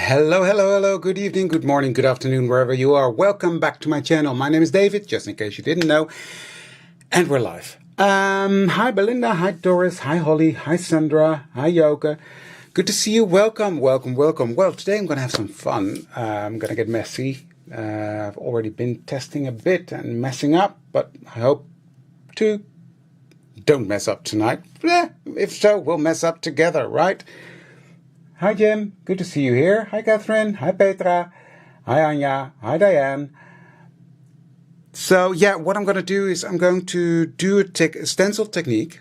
Hello, hello, hello, good evening, good morning, good afternoon, wherever you are. Welcome back to my channel. My name is David, just in case you didn't know, and we're live. Hi Belinda, hi Doris, hi Holly, hi Sandra, hi Joke. Good to see you. Welcome, welcome, welcome. Well, today I'm going to have some fun. I'm going to get messy. I've already been testing a bit and messing up, but I hope to don't mess up tonight. If so, we'll mess up together, right? Hi Jim, good to see you here. Hi Catherine, hi Petra, hi Anja, hi Diane. So yeah, what I'm going to do is I'm going to do a stencil technique,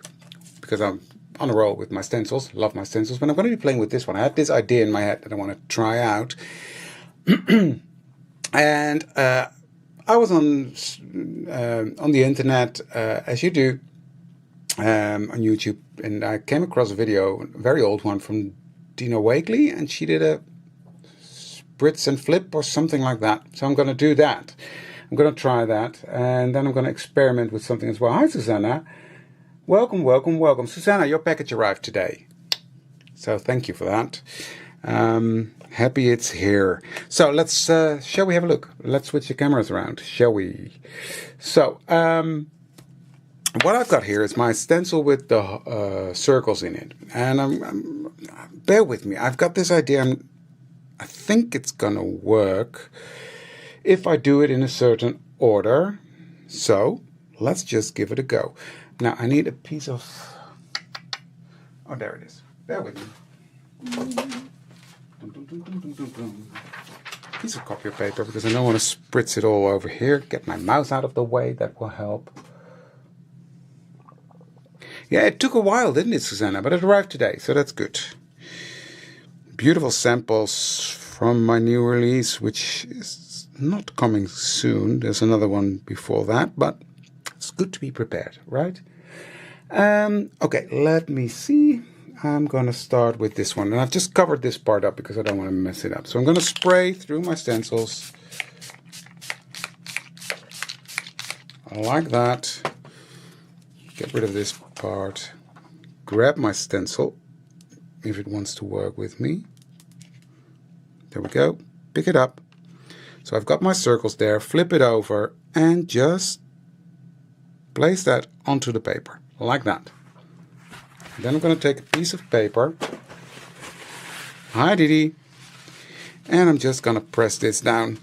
because I'm on a roll with my stencils, love my stencils, but I'm going to be playing with this one. I had this idea in my head that I want to try out. And I was on the internet, as you do, on YouTube, and I came across a video, a very old one from Dina Wakely, and she did a spritz and flip or something like that. So I'm going to do that. I'm going to try that, and then I'm going to experiment with something as well. Hi Susanna. Welcome, welcome, welcome. Susanna, your package arrived today. So thank you for that. Happy it's here. So let's, shall we have a look? Let's switch the cameras around, shall we? So, what I've got here is my stencil with the circles in it. And bear with me, I've got this idea. I think it's going to work if I do it in a certain order. So let's just give it a go. Now I need a piece of... Oh, there it is. Bear with me. Piece of copy paper, because I don't want to spritz it all over here. Get my mouse out of the way, that will help. Yeah, it took a while, didn't it, Susanna? But it arrived today, so that's good. Beautiful samples from my new release, which is not coming soon. There's another one before that, but it's good to be prepared, right? Okay, let me see. I'm going to start with this one. And I've just covered this part up because I don't want to mess it up. So I'm going to spray through my stencils. Like that. Get rid of this part. Grab my stencil if it wants to work with me. There we go. Pick it up. So I've got my circles there. Flip it over and just place that onto the paper like that. Then I'm going to take a piece of paper. Hi Didi. And I'm just going to press this down.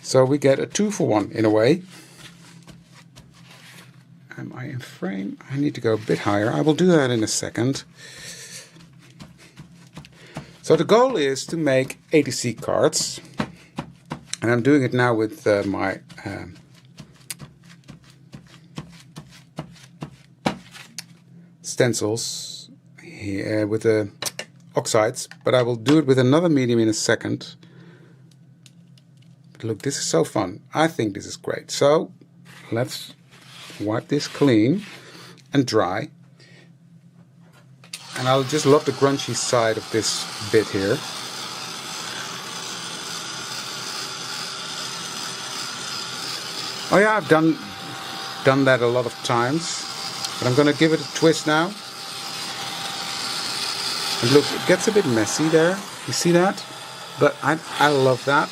So we get a 2-for-1 in a way. Am I in frame? I need to go a bit higher. I will do that in a second. So the goal is to make ATC cards. And I'm doing it now with my stencils here with the oxides. But I will do it with another medium in a second. But look, this is so fun. I think this is great. So let's wipe this clean and dry, and I'll just love the grungy side of this bit here. Oh yeah, I've done that a lot of times, but I'm going to give it a twist now. And look, it gets a bit messy there, you see that? But I love that.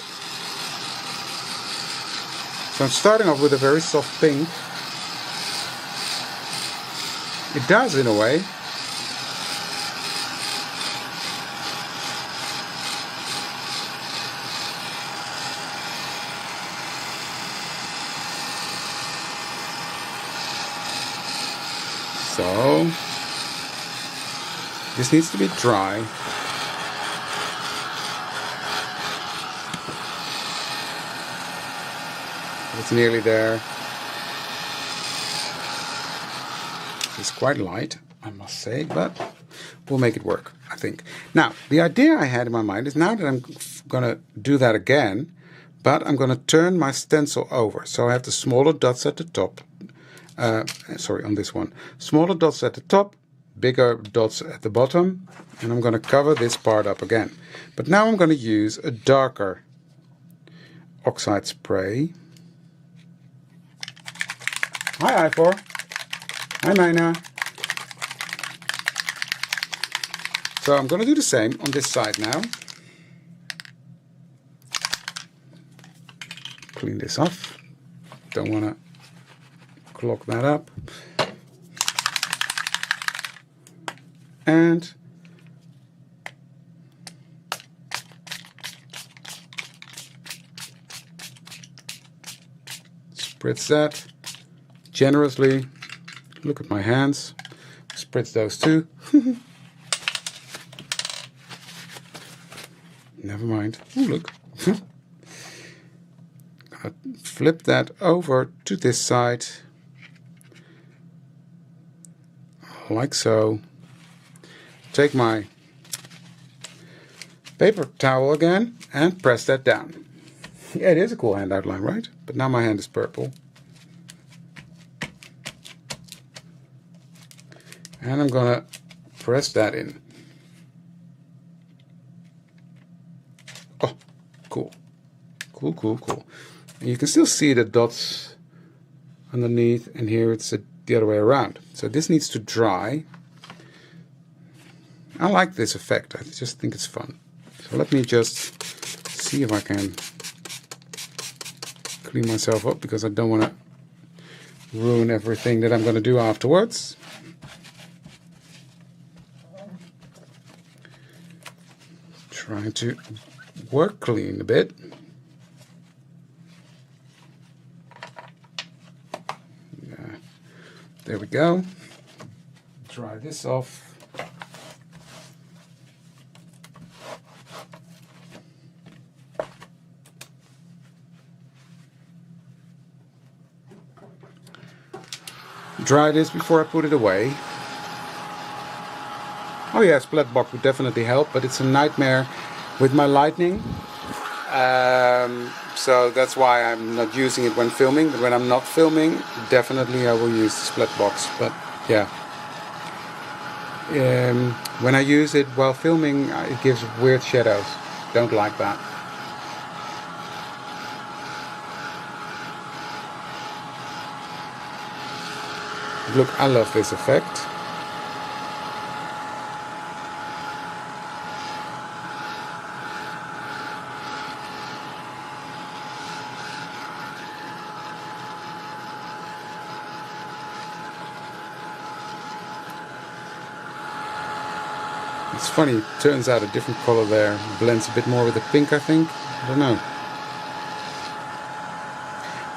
So I'm starting off with a very soft pink. It does in a way. So this needs to be dry. It's nearly there. It's quite light, I must say, but we'll make it work, I think. Now, the idea I had in my mind is now that I'm going to do that again, but I'm going to turn my stencil over. So I have the smaller dots at the top. Sorry, on this one. Smaller dots at the top, bigger dots at the bottom, and I'm going to cover this part up again. But now I'm going to use a darker oxide spray. Hi, Ivor. Hi, Mina. So I'm going to do the same on this side now. clean this off. Don't want to clog that up. And spritz that generously. Look at my hands. Spritz those too. Never mind. Oh, look. Flip that over to this side. Like so. Take my paper towel again and press that down. Yeah, it is a cool hand outline, right? But now my hand is purple. And I'm gonna press that in. Oh, cool. Cool, cool, cool. And you can still see the dots underneath, and here it's the other way around. So this needs to dry. I like this effect. I just think it's fun. So let me just see if I can clean myself up, because I don't want to ruin everything that I'm going to do afterwards. Trying to work clean a bit. Yeah, there we go. Dry this off. Dry this before I put it away. Oh yeah, splat box would definitely help, but it's a nightmare with my lighting. So that's why I'm not using it when filming. But when I'm not filming, definitely I will use the splat box. But yeah, when I use it while filming, it gives weird shadows. Don't like that. Look, I love this effect. It's funny, it turns out a different color there. It blends a bit more with the pink, I think. I don't know.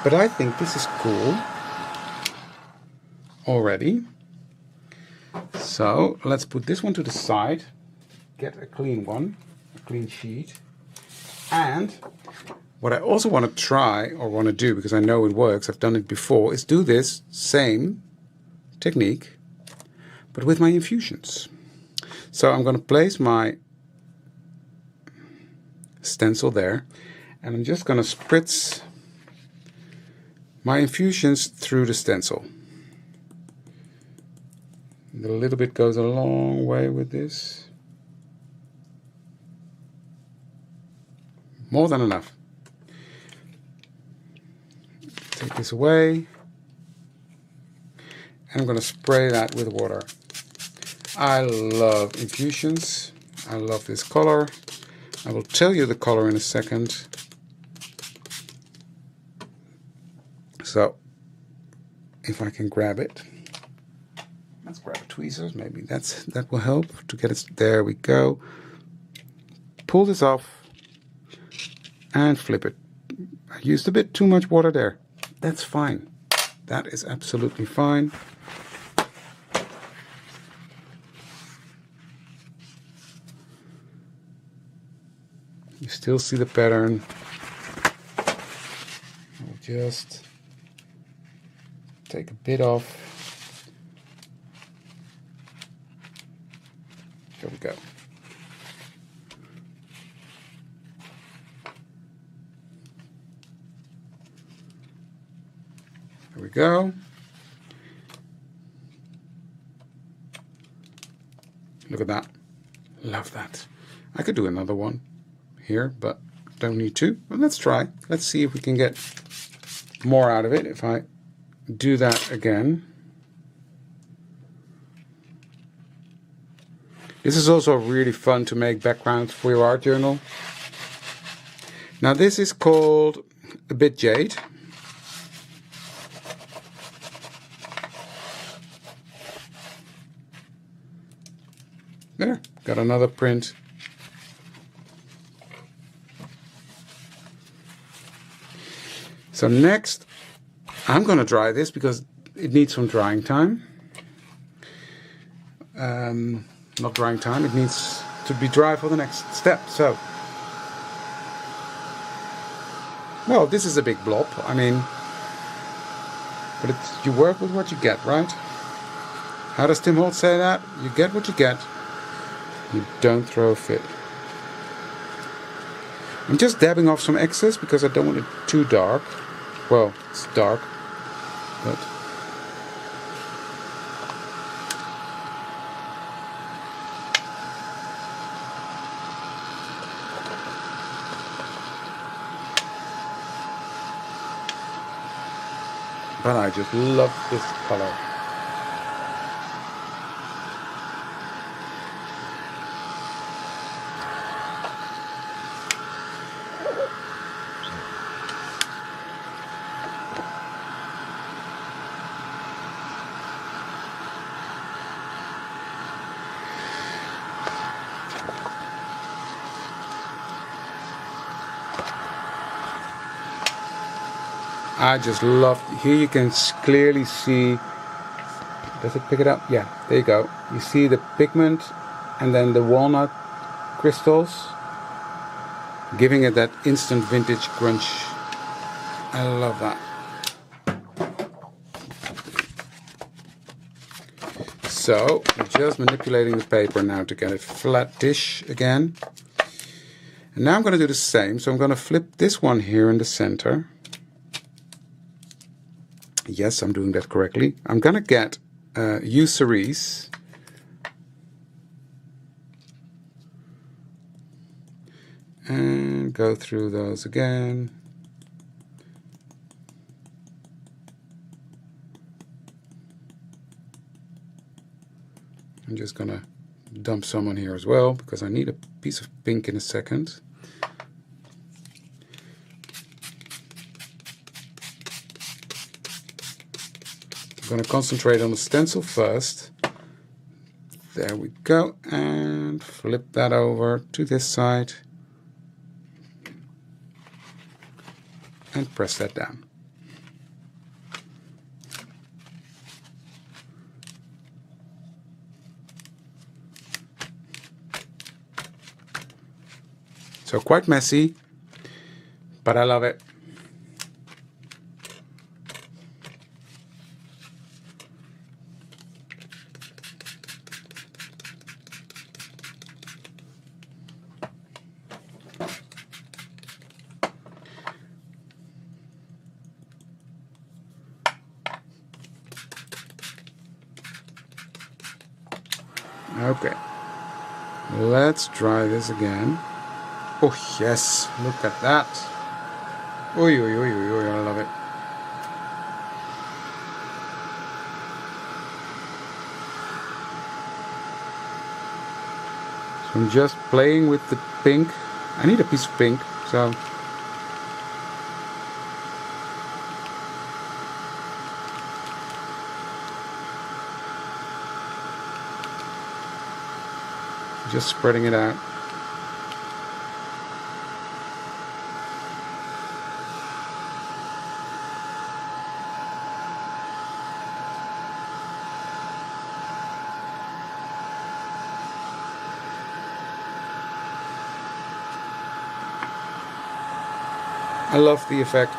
But I think this is cool already. So let's put this one to the side. Get a clean one, a clean sheet. And what I also want to try, or want to do, because I know it works, I've done it before, is do this same technique, but with my infusions. So I'm going to place my stencil there, and I'm just going to spritz my infusions through the stencil. And a little bit goes a long way with this. More than enough. Take this away, and I'm going to spray that with water. I love infusions. I love this color. I will tell you the color in a second. So, if I can grab it. Let's grab a tweezers, maybe that will help to get it. There we go. Pull this off and flip it. I used a bit too much water there. That's fine. That is absolutely fine. You still see the pattern. I'll just take a bit off. There we go. There we go. Look at that. Love that. I could do another one here, but don't need to. But let's try. Let's see if we can get more out of it if I do that again. This is also really fun to make backgrounds for your art journal. Now this is called, a bit jade. There, got another print. So next, I'm going to dry this because it needs some drying time. Not drying time, it needs to be dry for the next step. So, well, this is a big blob, I mean, but you work with what you get, right? How does Tim Holtz say that? You get what you get, you don't throw a fit. I'm just dabbing off some excess because I don't want it too dark. Well, it's dark, but I just love this color. I just love, here you can clearly see, does it pick it up? Yeah, there you go. You see the pigment and then the walnut crystals, giving it that instant vintage grunge. I love that. So, I'm just manipulating the paper now to get it flattish again. And now I'm going to do the same. So I'm going to flip this one here in the center. Yes, I'm doing that correctly. I'm going to get used cerise. And go through those again. I'm just going to dump some on here as well because I need a piece of pink in a second. I'm going to concentrate on the stencil first. There we go, and flip that over to this side and press that down. So quite messy, but I love it. Okay, let's try this again. Oh yes, look at that. Oi, oi, oi, oi, oi, I love it. So I'm just playing with the pink. I need a piece of pink, so just spreading it out. I love the effect.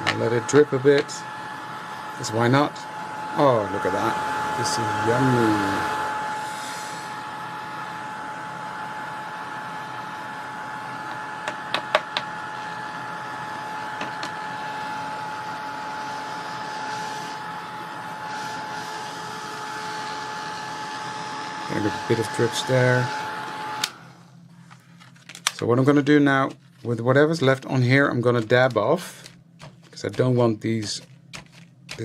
I'll let it drip a bit, because why not? Oh, look at that. This is yummy. A bit of drips there. So what I'm going to do now, with whatever's left on here, I'm going to dab off because I don't want this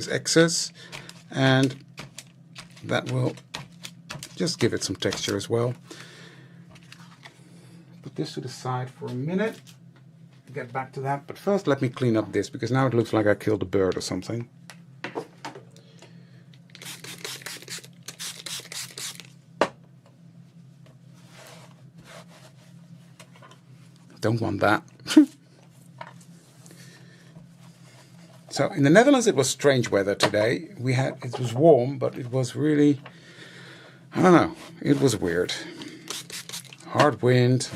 excess, and that will just give it some texture as well. Put this to the side for a minute. Get back to that, but first let me clean up this, because now it looks like I killed a bird or something. Don't want that. So in the Netherlands it was strange weather today. It was warm, but it was really, I don't know, it was weird. Hard wind.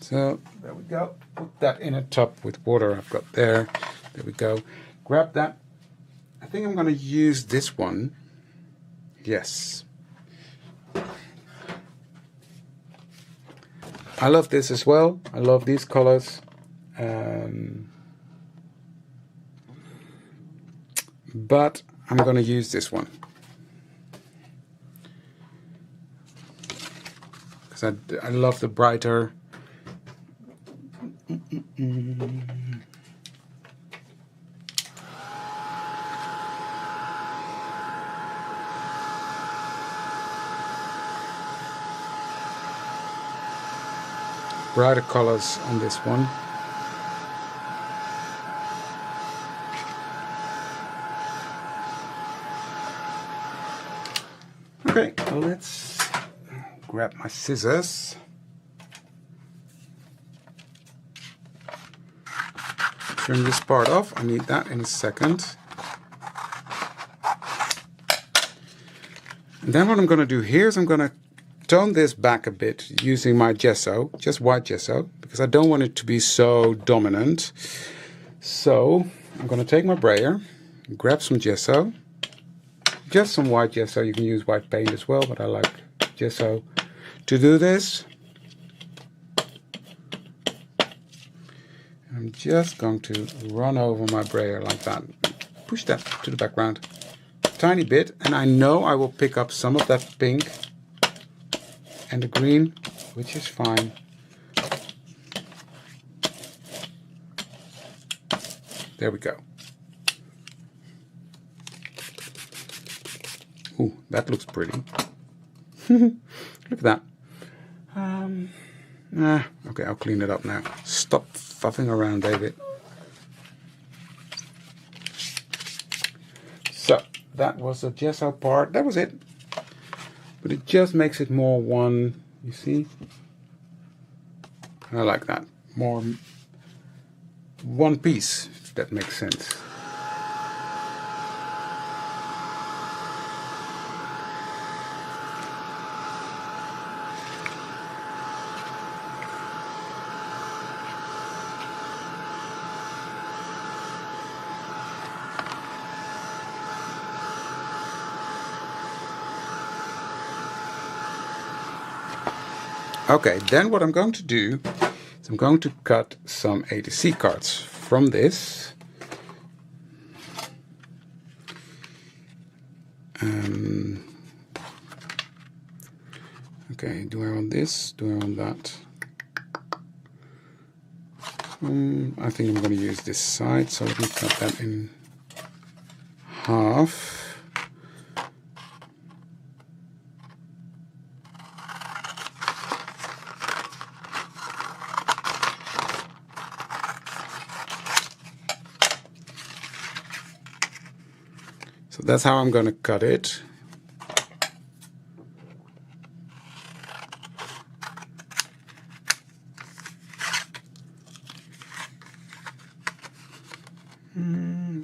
So there we go. Put that in a tub with water I've got there. There we go. Grab that. I think I'm going to use this one. Yes. I love this as well. I love these colors. But I'm going to use this one. Because I love the brighter. Brighter colors on this one. Okay, let's grab my scissors. Trim this part off. I need that in a second. And then what I'm going to do here is I'm going to tone this back a bit using my gesso, just white gesso, because I don't want it to be so dominant. So I'm going to take my brayer, grab some gesso, just some white gesso. You can use white paint as well, but I like gesso to do this. I'm just going to run over my brayer like that. Push that to the background a tiny bit, and I know I will pick up some of that pink and the green, which is fine. There we go. Ooh, that looks pretty. Look at that. Okay, I'll clean it up now. Stop fuffing around, David. So, that was the gesso part. That was it. But it just makes it more one, you see? I like that. More one piece, if that makes sense. Okay, then what I'm going to do is I'm going to cut some ATC cards from this. Okay, do I want this? Do I want that? I think I'm going to use this side, so let me cut that in half. So that's how I'm going to cut it.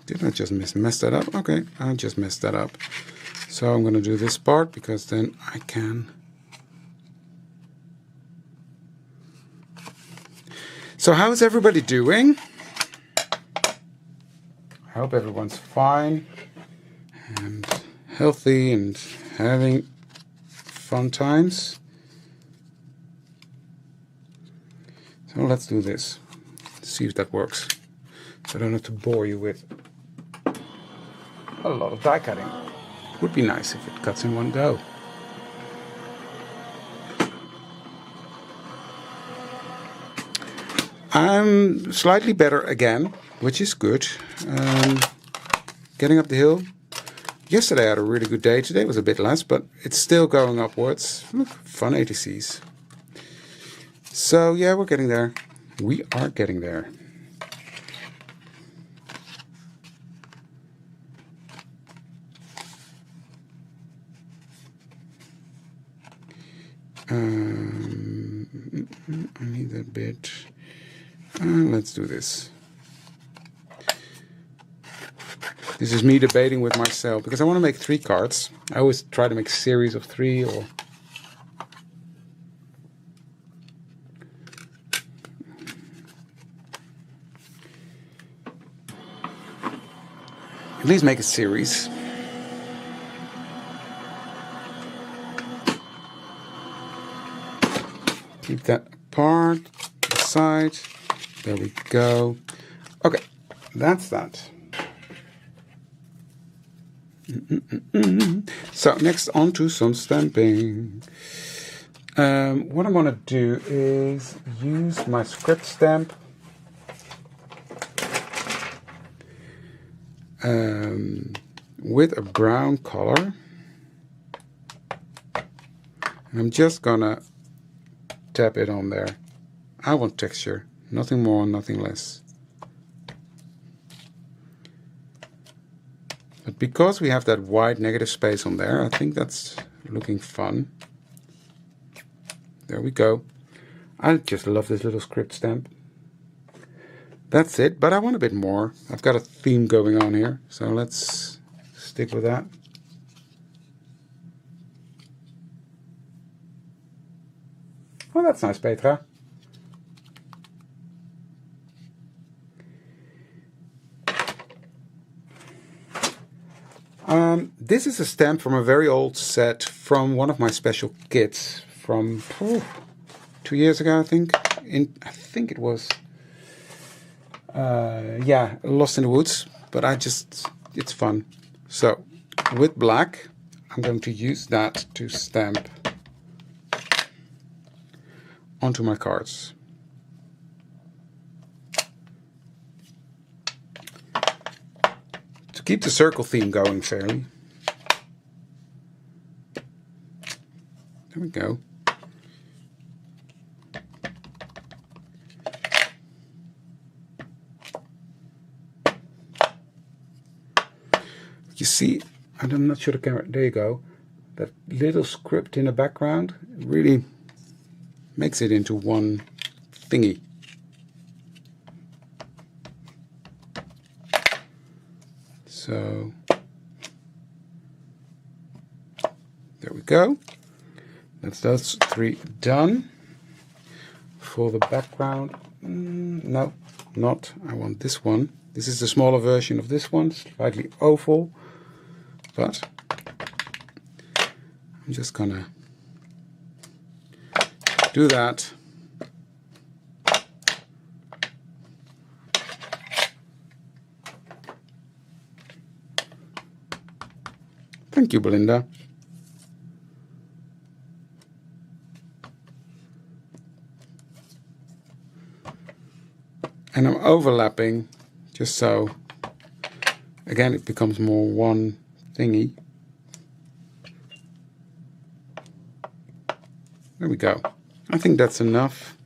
Did I just mess that up? Okay, I just messed that up. So I'm going to do this part because then I can. So how's everybody doing? I hope everyone's fine and healthy and having fun times. So let's do this. See if that works. So I don't have to bore you with a lot of die cutting. It would be nice if it cuts in one go. I'm slightly better again, which is good. Getting up the hill, Yesterday I had a really good day. Today was a bit less, but it's still going upwards. Look, fun ATCs. So yeah, we're getting there. We are getting there. I need that bit. Let's do this. This is me debating with myself because I want to make 3 cards. I always try to make a series of 3 or... at least make a series. Keep that apart, aside. There we go. Okay, that's that. So next on to some stamping. What I'm going to do is use my script stamp with a brown color. And I'm just going to tap it on there. I want texture, nothing more, nothing less. But because we have that wide negative space on there, I think that's looking fun. There we go. I just love this little script stamp. That's it, but I want a bit more. I've got a theme going on here, so let's stick with that. Oh, that's nice, Petra. This is a stamp from a very old set from one of my special kits from 2 years ago, I think. I think it was, yeah, Lost in the Woods. But it's fun. So with black, I'm going to use that to stamp onto my cards. To keep the circle theme going fairly. There we go. You see, I'm not sure the camera, there you go. That little script in the background really makes it into one thingy. So there we go. That's those 3 done. For the background, no, not. I want this one. This is the smaller version of this one, slightly oval, but I'm just gonna do that. Thank you, Belinda. And I'm overlapping just so, again, it becomes more one thingy. There we go. I think that's enough.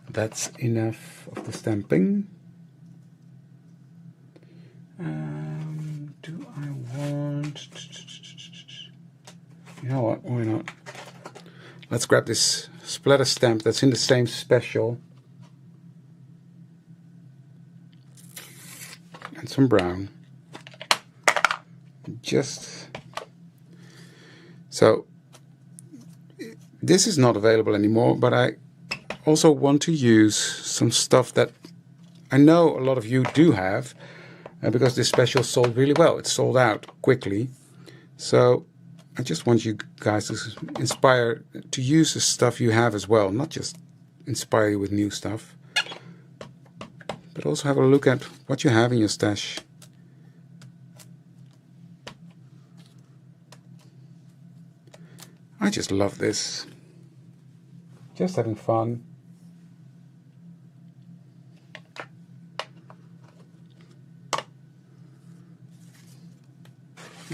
That's enough of the stamping. Do I want... You know what? Why not? Let's grab this splatter stamp that's in the same special. And some brown. Just... So... This is not available anymore, but I also want to use some stuff that I know a lot of you do have, because this special sold really well. It sold out quickly. So I just want you guys to inspire to use the stuff you have as well, not just inspire you with new stuff, but also have a look at what you have in your stash. I just love this. Just having fun.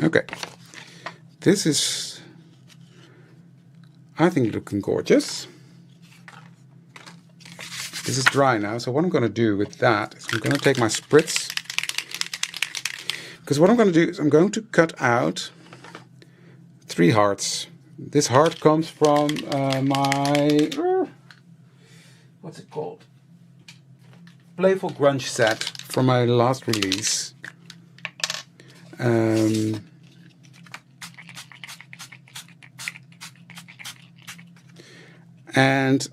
Okay, this is, I think, looking gorgeous. This is dry now, so what I'm going to do with that is I'm going to take my spritz, because what I'm going to do is I'm going to cut out 3 hearts. This heart comes from my, what's it called? Playful Grunge set from my last release. And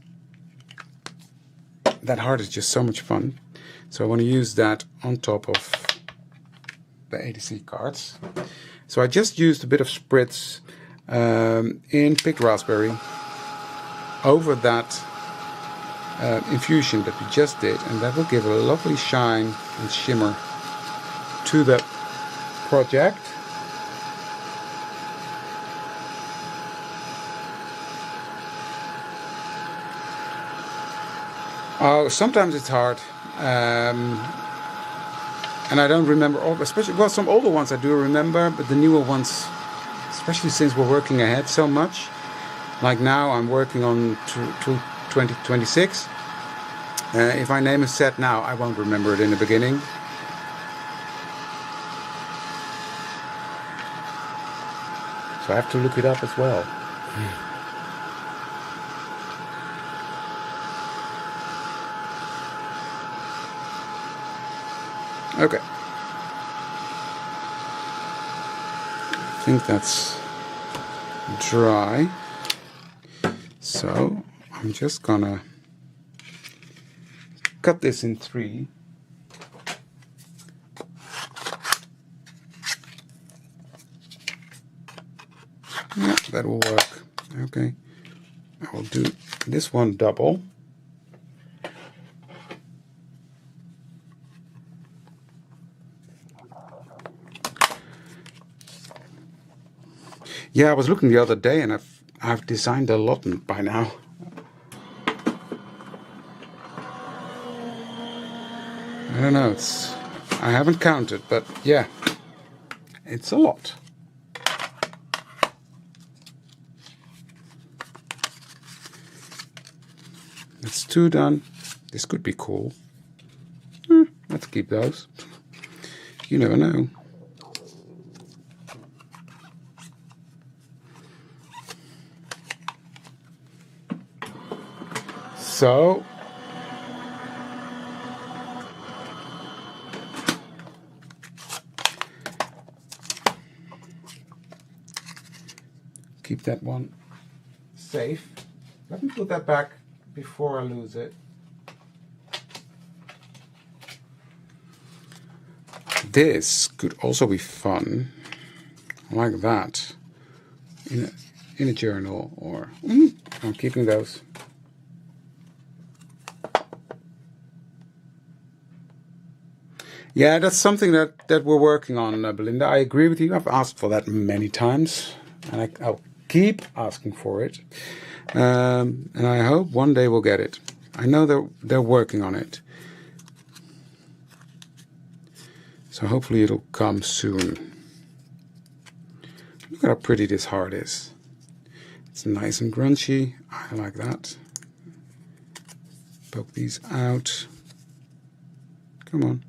that heart is just so much fun. So I want to use that on top of the ATC cards. So I just used a bit of spritz in picked raspberry over that infusion that we just did, and that will give a lovely shine and shimmer to the project. Oh, sometimes it's hard, and I don't remember all, especially, well, some older ones I do remember, but the newer ones, especially since we're working ahead so much, like now I'm working on 2026. If I name a set now, I won't remember it in the beginning. So I have to look it up as well. Okay. I think that's dry. So I'm just gonna cut this in 3. Yeah, that will work. Okay. I will do this one double. Yeah, I was looking the other day and I've designed a lot by now. I don't know, I haven't counted, but yeah, it's a lot. That's 2 done. This could be cool. Let's keep those. You never know. So keep that one safe. Let me put that back before I lose it. This could also be fun, like that, in a journal, or I'm keeping those. Yeah, that's something that we're working on, Belinda. I agree with you. I've asked for that many times, and I'll keep asking for it. And I hope one day we'll get it. I know they're working on it. So hopefully it'll come soon. Look at how pretty this heart is. It's nice and grungy. I like that. Poke these out. Come on.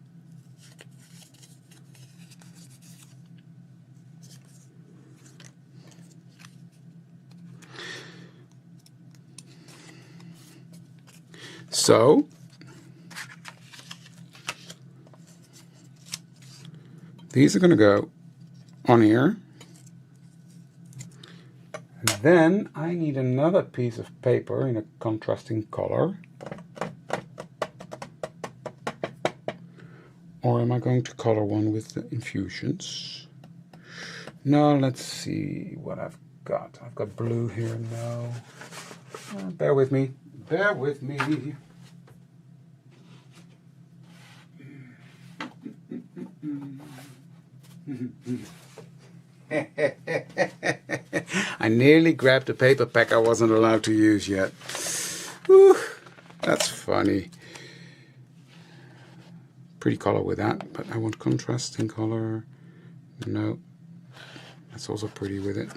So these are going to go on here. Then I need another piece of paper in a contrasting color. Or am I going to color one with the infusions? No, let's see what I've got. I've got blue here. No. Bear with me. Bear with me. I nearly grabbed a paper pack I wasn't allowed to use yet. Whew, that's funny. Pretty color with that, but I want contrasting color. No. That's also pretty with it.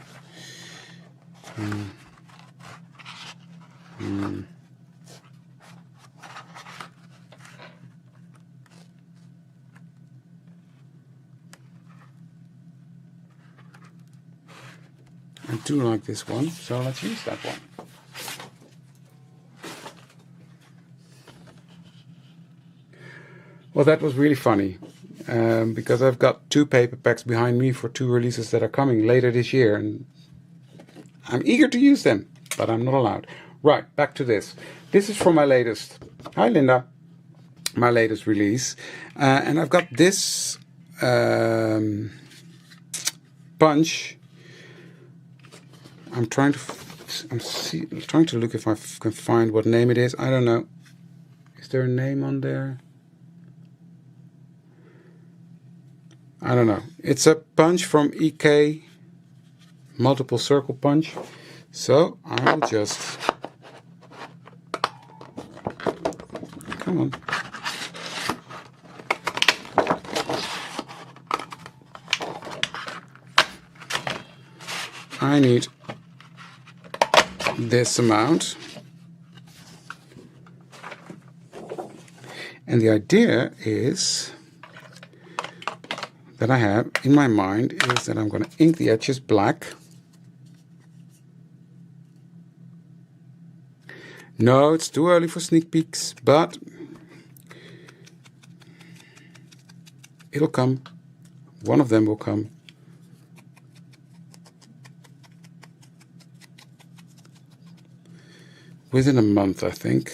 I do like this one, so let's use that one. Well, that was really funny, because I've got 2 paper packs behind me for 2 releases that are coming later this year, and I'm eager to use them, but I'm not allowed. Right, back to this. This is from my latest, hi Linda, my latest release, and I've got this bunch. I'm trying to look if I can find what name it is. I don't know. Is there a name on there? I don't know. It's a punch from EK, multiple circle punch. So I will just, come on. I need this amount. And the idea is that I have in my mind is that I'm going to ink the edges black. No, it's too early for sneak peeks, but it'll come. One of them will come. Within a month, I think,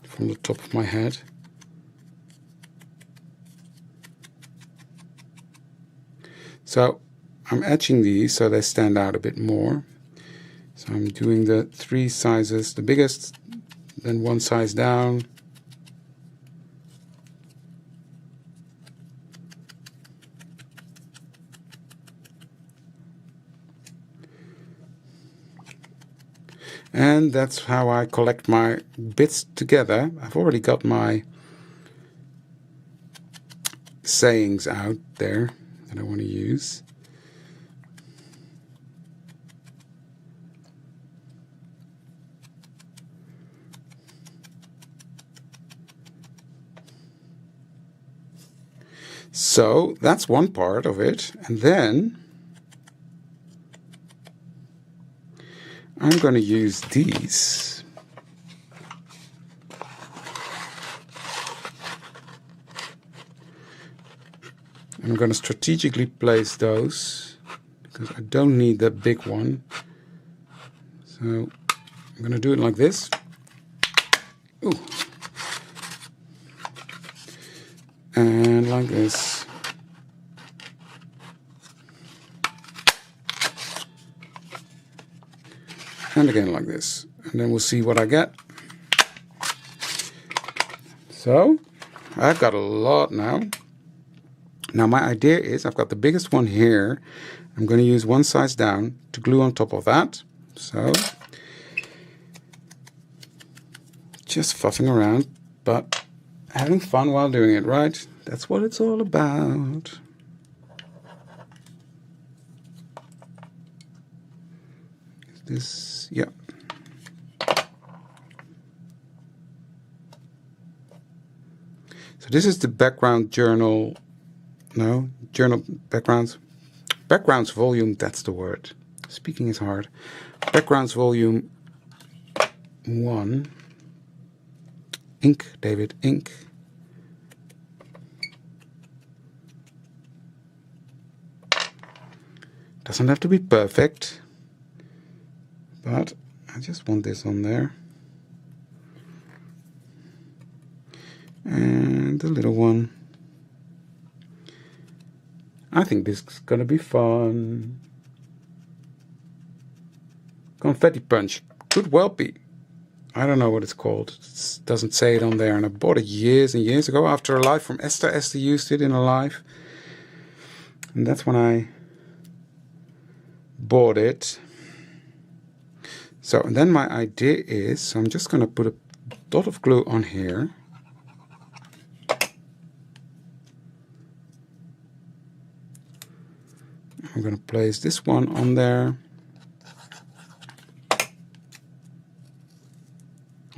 from the top of my head. So I'm etching these so they stand out a bit more. So I'm doing the 3 sizes, the biggest, then 1 size down. And that's how I collect my bits together. I've already got my sayings out there that I want to use. So that's one part of it, and then I'm going to use these. I'm going to strategically place those because I don't need the big one. So I'm going to do it like this. Ooh. And like this. And again like this. And then we'll see what I get. So I've got a lot now. Now my idea is I've got the biggest one here. I'm going to use 1 size down to glue on top of that. So just fuffing around, but having fun while doing it, right? That's what it's all about. Is this, yeah. So this is the background journal. No, journal backgrounds volume, that's the word. Speaking is hard. Backgrounds volume 1. Ink, David, ink. Doesn't have to be perfect, but I just want this on there. And the little one. I think this is gonna be fun. Confetti punch. Could well be. I don't know what it's called. It doesn't say it on there. And I bought it years and years ago after a live from Esther. Esther used it in a live. And that's when I bought it. So, and then my idea is, so I'm just gonna put a dot of glue on here. I'm I'm going to place this one on there.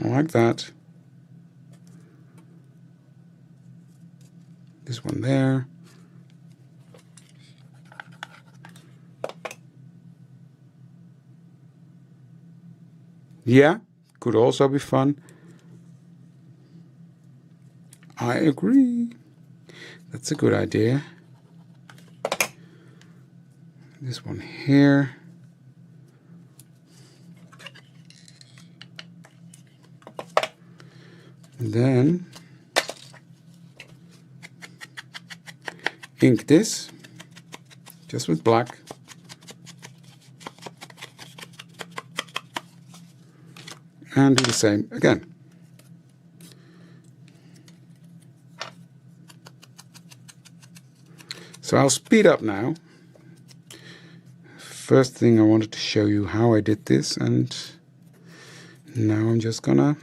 Like that. This one there. Yeah, could also be fun. I agree. That's a good idea. This one here. And then ink this just with black. And do the same again. So I'll speed up now. First thing I wanted to show you how I did this, and now I'm just gonna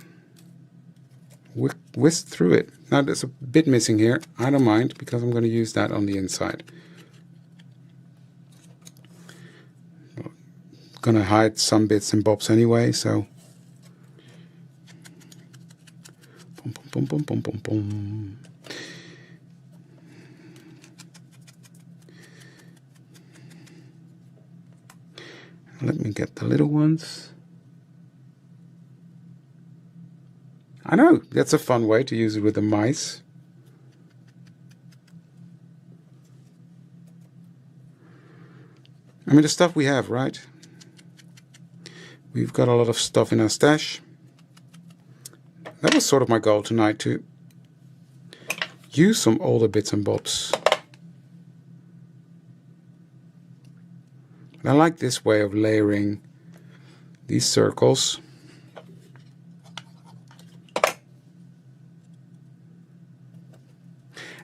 whisk through it. Now there's a bit missing here. I don't mind because I'm gonna use that on the inside. Gonna hide some bits and bobs anyway, so boom, boom, boom, boom, boom. Let me get the little ones. I know, that's a fun way to use it with the mice. I mean, the stuff we have, right? We've got a lot of stuff in our stash. That was sort of my goal tonight, to use some older bits and bobs. I like this way of layering these circles.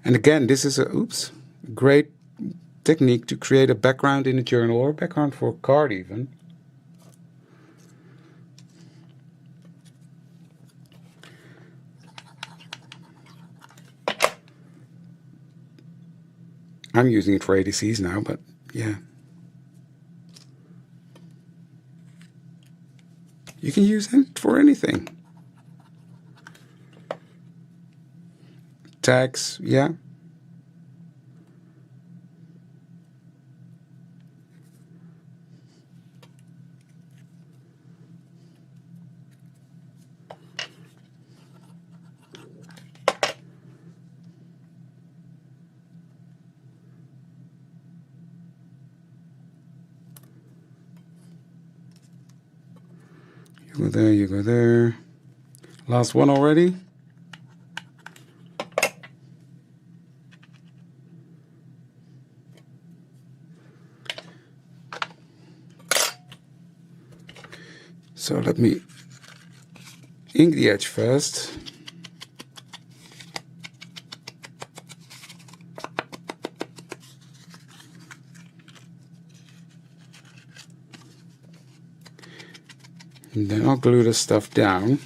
And again, this is a great technique to create a background in a journal, or a background for a card even. I'm using it for ATCs now, but yeah. You can use it for anything. Tags, yeah. You go there, you go there. Last one already. So let me ink the edge first. And then I'll glue the stuff down.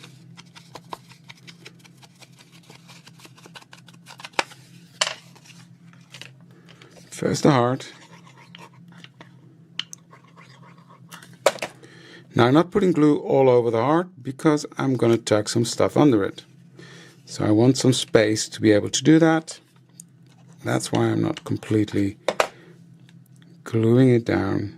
First the heart. Now I'm not putting glue all over the heart because I'm going to tuck some stuff under it. So I want some space to be able to do that. That's why I'm not completely gluing it down.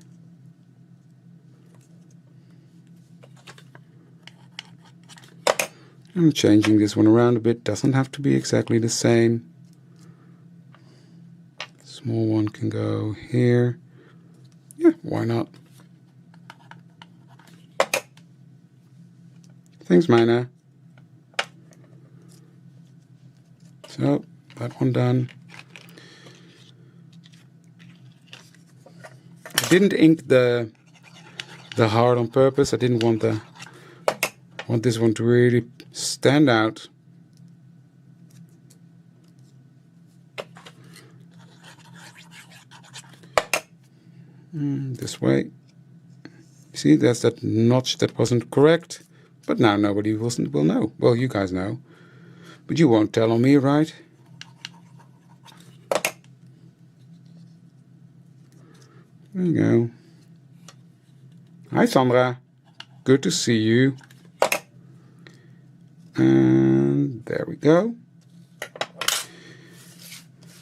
I'm changing this one around a bit. Doesn't have to be exactly the same. Small one can go here. Yeah, why not? Thanks, Mina. So, that one done. I didn't ink the heart on purpose. I didn't want this one to really stand out. This way. See, there's that notch that wasn't correct. But now nobody will know. Well, you guys know. But you won't tell on me, right? There you go. Hi Sandra, good to see you. And there we go.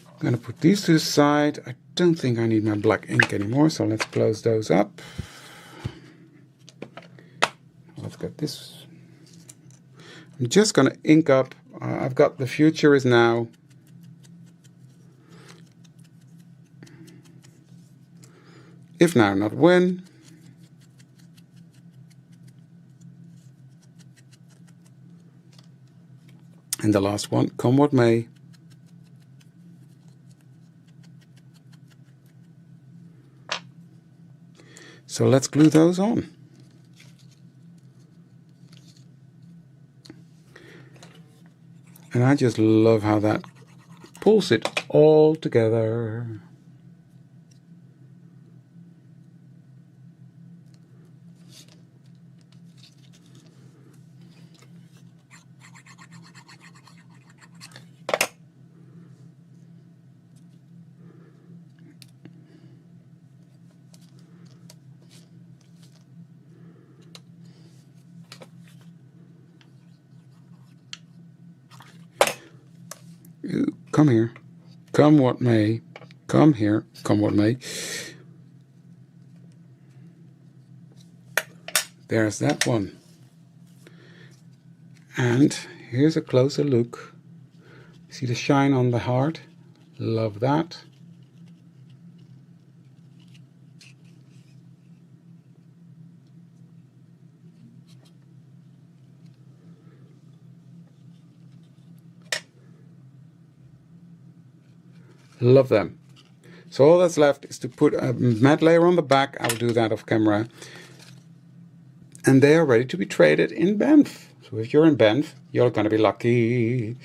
I'm gonna put these to the side. I don't think I need my black ink anymore, so let's close those up. Let's get this. I'm just gonna ink up. I've got the future is now. If now, not when. And the last one, come what may. So let's glue those on. And I just love how that pulls it all together. Come here, come what may, come here, come what may. There's that one. And here's a closer look. See the shine on the heart? Love that. Love them. So all that's left is to put a matte layer on the back. I'll do that off camera. And they are ready to be traded in Banff. So if you're in Banff, you're going to be lucky.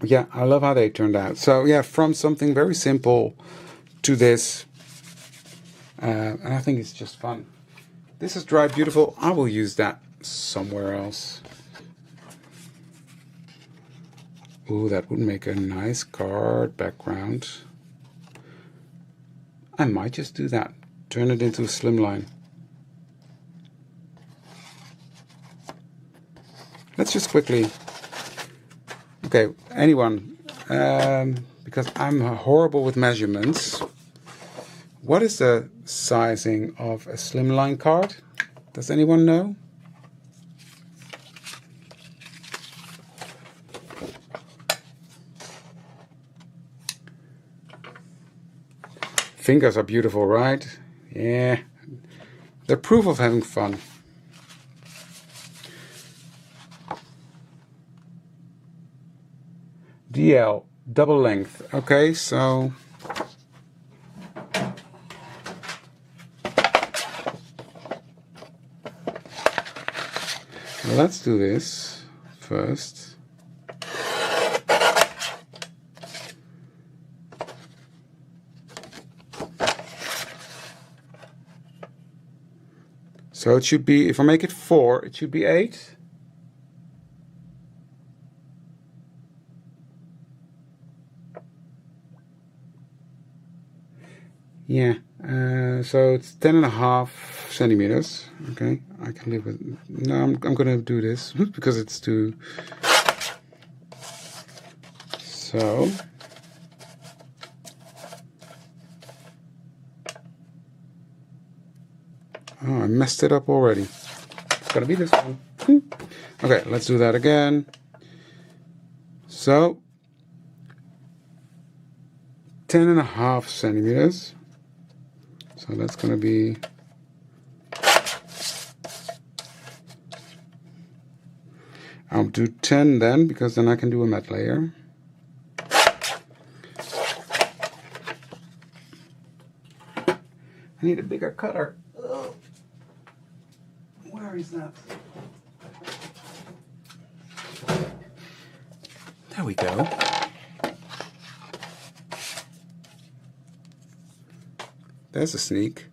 Yeah, I love how they turned out. So yeah, from something very simple to this. And I think it's just fun. This is dry beautiful. I will use that somewhere else. Ooh, that would make a nice card background. I might just do that. Turn it into a slimline. Let's just quickly. Okay, anyone, because I'm horrible with measurements. What is the sizing of a slimline card? Does anyone know? Fingers are beautiful, right? Yeah. They're proof of having fun. DL, double length. Okay, so let's do this first. So it should be, if I make it 4, it should be 8. Yeah, so it's 10.5 centimeters. Okay, I can live with. No, I'm gonna do this because it's too. So. Oh, I messed it up already. It's gonna be this one. Okay, let's do that again. So, 10.5 centimeters. So that's gonna be. I'll do 10 then, because then I can do a matte layer. I need a bigger cutter. Oh. Where is that? There we go. There's a sneak.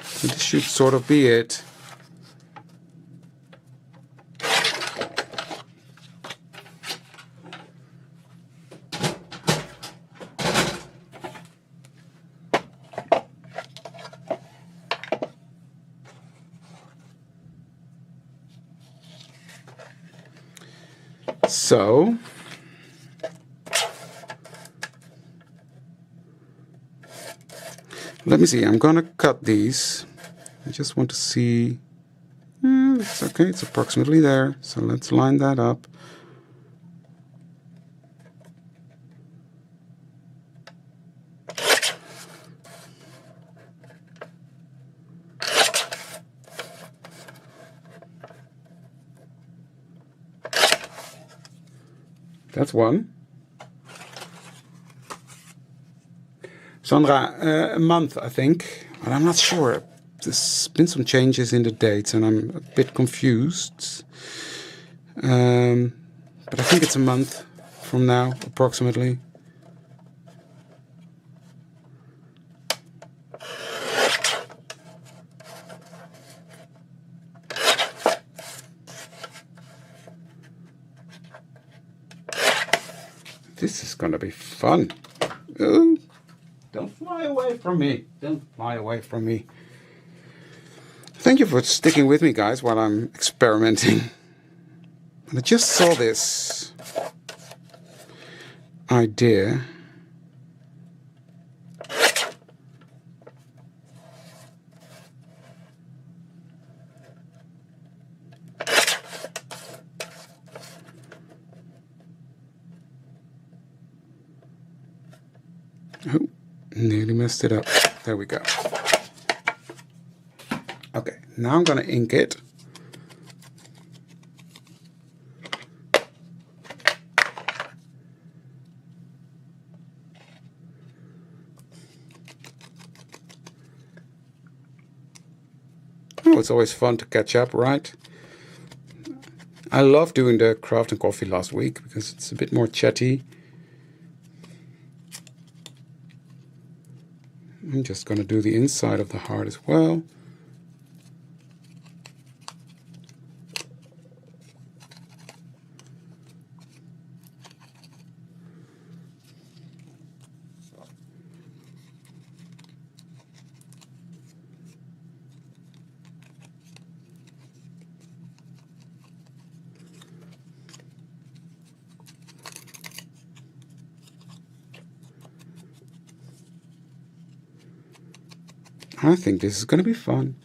So this should sort of be it. So let me see, I'm gonna cut these. I just want to see, it's okay, it's approximately there, so let's line that up. That's one. Sandra, a month, I think, but I'm not sure. There's been some changes in the dates and I'm a bit confused. But I think it's a month from now, approximately. This is gonna be fun. Ooh, don't fly away from me. Don't fly away from me. Thank you for sticking with me, guys, while I'm experimenting. And I just saw this idea. Oh, nearly messed it up. There we go. Okay, now I'm going to ink it. Oh, it's always fun to catch up, right? I love doing the craft and coffee last week because it's a bit more chatty. I'm just going to do the inside of the heart as well. I think this is going to be fun.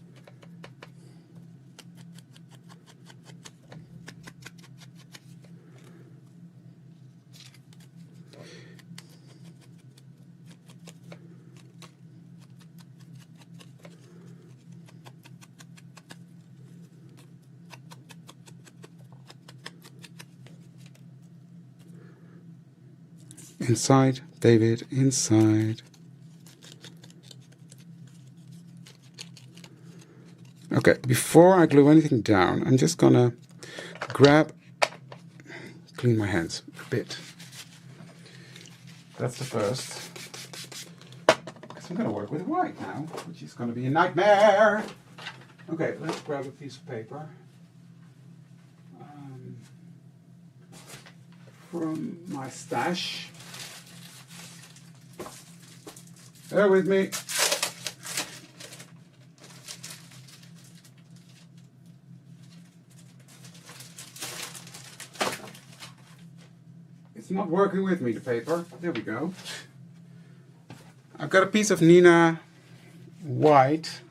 Inside, David, inside. Okay, before I glue anything down, I'm just gonna clean my hands a bit. That's the first. Because I'm gonna work with white now, which is gonna be a nightmare. Okay, let's grab a piece of paper. From my stash. Bear with me. It's not working with me, the paper. There we go. I've got a piece of Nina white.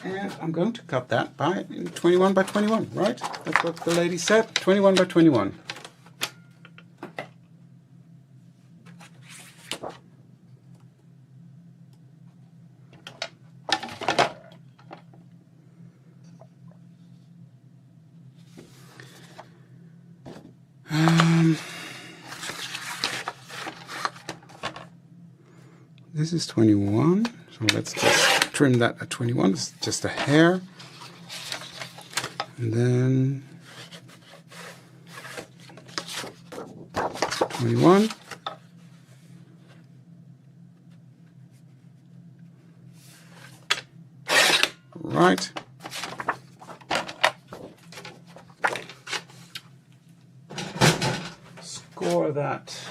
And I'm going to cut that by 21 by 21, right? That's what the lady said, 21 by 21. This is 21, so let's just trim that at 21. It's just a hair. And then 21. Right. Score that.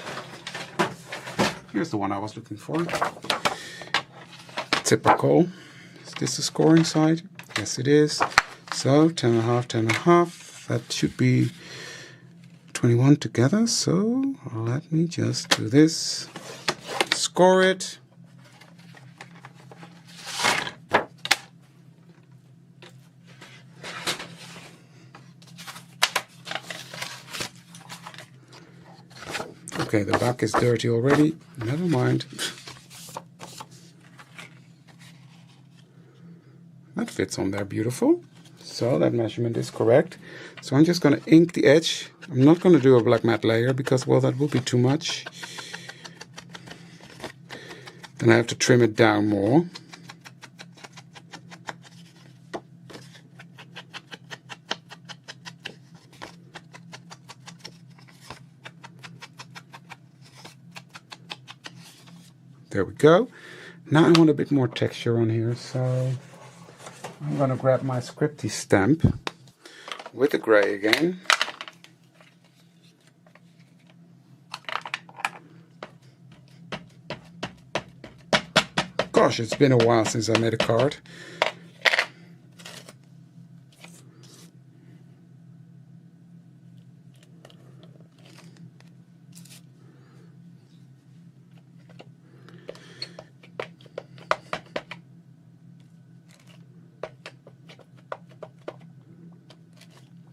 Here's the one I was looking for. Typical. Is this the scoring side? Yes, it is. So 10.5, 10.5. That should be 21 together, so let me just do this. Score it. Okay, the back is dirty already. Never mind. That fits on there beautiful. So that measurement is correct. So I'm just going to ink the edge. I'm not going to do a black matte layer because, well, that would be too much. Then I have to trim it down more. There we go. Now I want a bit more texture on here, so I'm going to grab my Scripty stamp with the gray again. Gosh, it's been a while since I made a card.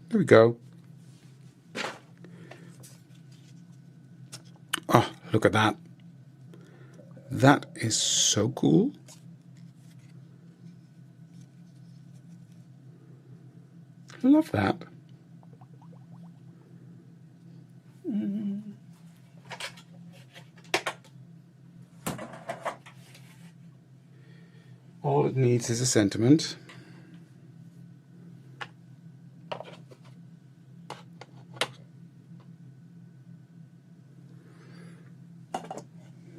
There we go. Oh, look at that. That is so cool. Love that. All it needs is a sentiment.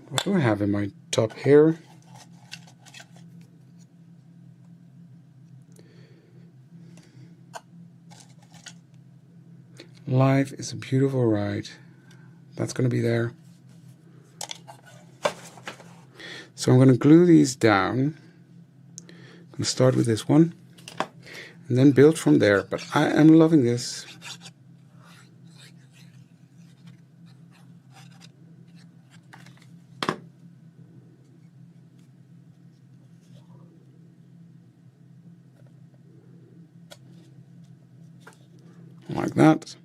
What do I have in my top here? Life is a beautiful ride. That's going to be there. So I'm going to glue these down. I'm going to start with this one and then build from there. But I am loving this. Like that.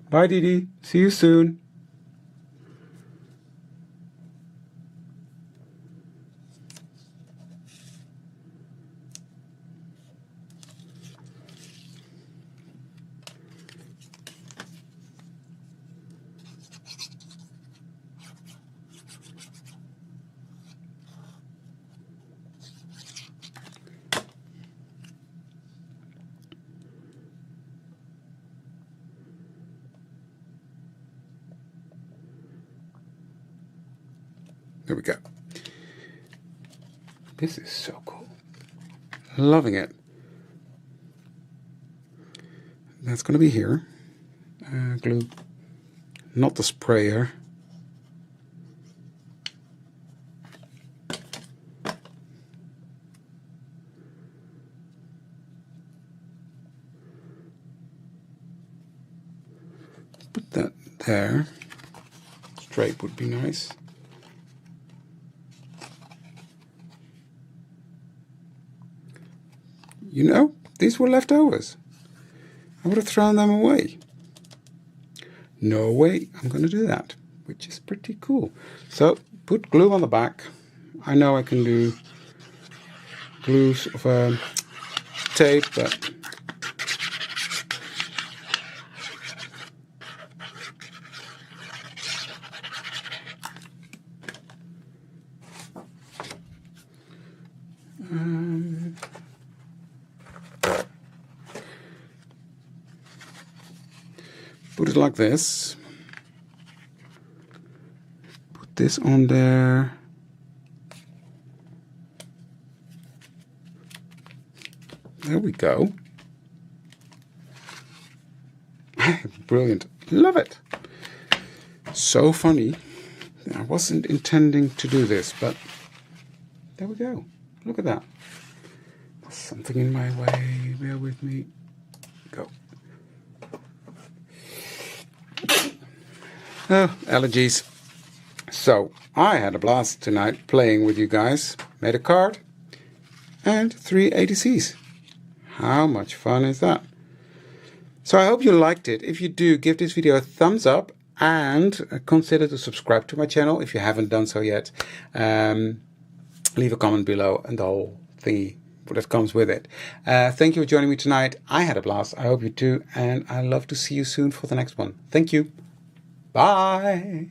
Bye, Dee Dee. See you soon. There we go. This is so cool. Loving it. That's going to be here. Glue, not the sprayer. Put that there. Straight would be nice. You know, these were leftovers. I would have thrown them away. No way I'm going to do that, which is pretty cool. So, put glue on the back. I know I can do glue of tape, but put it like this. Put this on there. There we go. Brilliant. Love it. So funny. I wasn't intending to do this, but there we go. Look at that. There's something in my way. Bear with me. Go. Oh, allergies. So, I had a blast tonight playing with you guys. Made a card and 3 ATCs. How much fun is that? So I hope you liked it. If you do, give this video a thumbs up and consider to subscribe to my channel if you haven't done so yet. Leave a comment below and the whole thingy that comes with it. Thank you for joining me tonight. I had a blast. I hope you too. And I love to see you soon for the next one. Thank you. Bye.